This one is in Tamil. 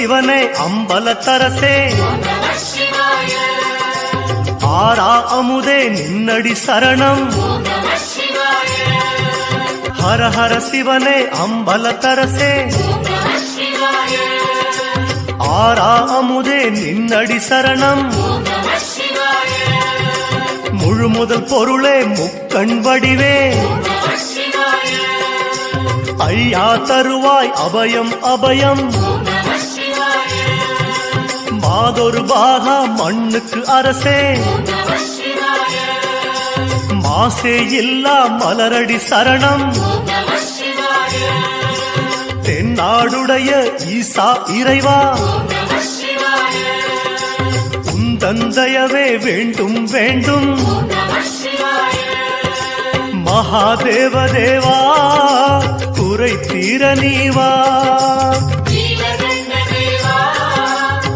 சிவனே அம்பலத்தரசே ஆரா அமுதே நின்னடி சரணம் ஹர ஹர சிவனே அம்பலத்தரசே ஆரா அமுதே நின்னடி சரணம் முழு முதல் பொருளே முக்கண் வடிவே ஐயா தருவாய் அபயம் அபயம் மாதொரு பாகா மண்ணுக்கு அரசே மாசே இல்லா மலரடி சரணம் தென்னாடுடைய ஈசா இறைவா உந்தந்தயவே வேண்டும் வேண்டும் மகாதேவ தேவா குறை தீர நீவா